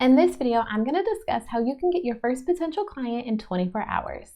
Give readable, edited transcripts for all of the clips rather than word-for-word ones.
In this video, I'm going to discuss how you can get your first potential client in 24 hours.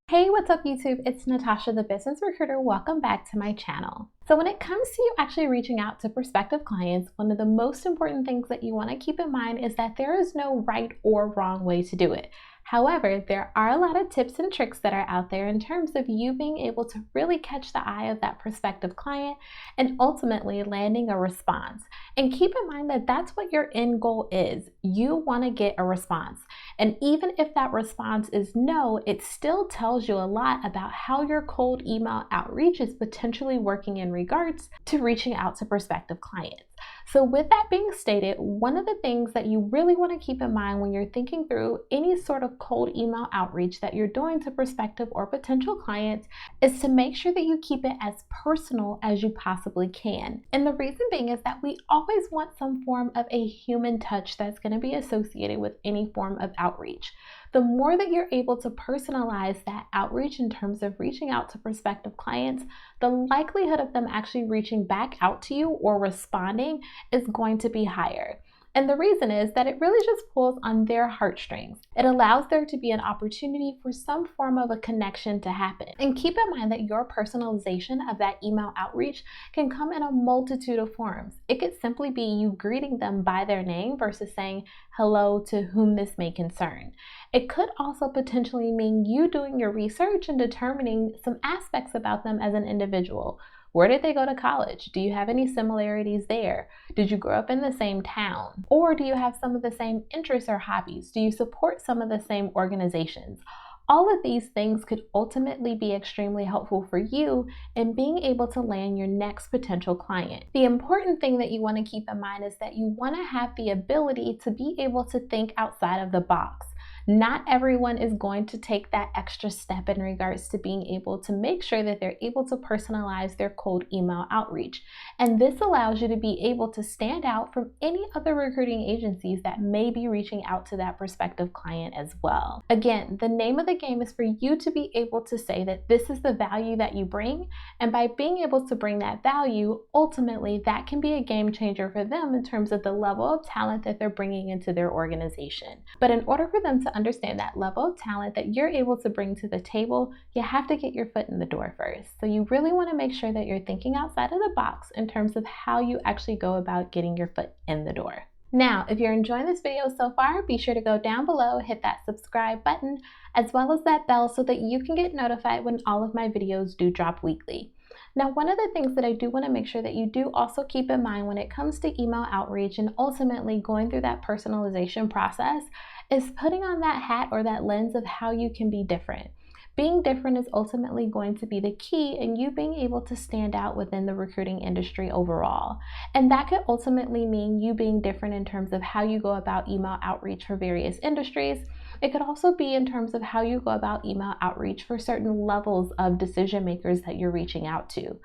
Hey, what's up YouTube? It's Natasha, the business recruiter. Welcome back to my channel. So when it comes to you actually reaching out to prospective clients, one of the most important things that you want to keep in mind is that there is no right or wrong way to do it. However, there are a lot of tips and tricks that are out there in terms of you being able to really catch the eye of that prospective client and ultimately landing a response. And keep in mind that that's what your end goal is. You want to get a response. And even if that response is no, it still tells you a lot about how your cold email outreach is potentially working in regards to reaching out to prospective clients. So with that being stated, one of the things that you really want to keep in mind when you're thinking through any sort of cold email outreach that you're doing to prospective or potential clients is to make sure that you keep it as personal as you possibly can. And the reason being is that we always want some form of a human touch that's going to be associated with any form of outreach. The more that you're able to personalize that outreach in terms of reaching out to prospective clients, the likelihood of them actually reaching back out to you or responding is going to be higher. And the reason is that it really just pulls on their heartstrings. It allows there to be an opportunity for some form of a connection to happen. And keep in mind that your personalization of that email outreach can come in a multitude of forms. It could simply be you greeting them by their name versus saying, "Hello, to whom this may concern." It could also potentially mean you doing your research and determining some aspects about them as an individual. Where did they go to college? Do you have any similarities there? Did you grow up in the same town? Or do you have some of the same interests or hobbies? Do you support some of the same organizations? All of these things could ultimately be extremely helpful for you in being able to land your next potential client. The important thing that you want to keep in mind is that you want to have the ability to be able to think outside of the box. Not everyone is going to take that extra step in regards to being able to make sure that they're able to personalize their cold email outreach. And this allows you to be able to stand out from any other recruiting agencies that may be reaching out to that prospective client as well. Again, the name of the game is for you to be able to say that this is the value that you bring. And by being able to bring that value, ultimately that can be a game changer for them in terms of the level of talent that they're bringing into their organization. But in order for them to understand that level of talent that you're able to bring to the table, you have to get your foot in the door first. So you really want to make sure that you're thinking outside of the box in terms of how you actually go about getting your foot in the door. Now, if you're enjoying this video so far, be sure to go down below, hit that subscribe button, as well as that bell so that you can get notified when all of my videos do drop weekly. Now, one of the things that I do want to make sure that you do also keep in mind when it comes to email outreach and ultimately going through that personalization process is putting on that hat or that lens of how you can be different. Being different is ultimately going to be the key in you being able to stand out within the recruiting industry overall. And that could ultimately mean you being different in terms of how you go about email outreach for various industries. It could also be in terms of how you go about email outreach for certain levels of decision makers that you're reaching out to.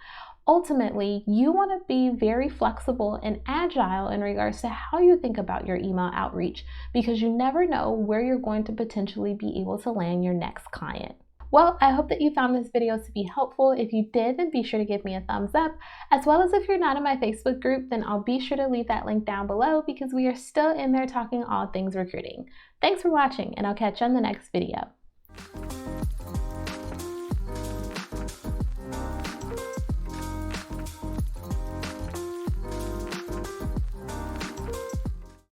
Ultimately, you want to be very flexible and agile in regards to how you think about your email outreach because you never know where you're going to potentially be able to land your next client. Well, I hope that you found this video to be helpful. If you did, then be sure to give me a thumbs up. As well as if you're not in my Facebook group, then I'll be sure to leave that link down below because we are still in there talking all things recruiting. Thanks for watching, and I'll catch you on the next video.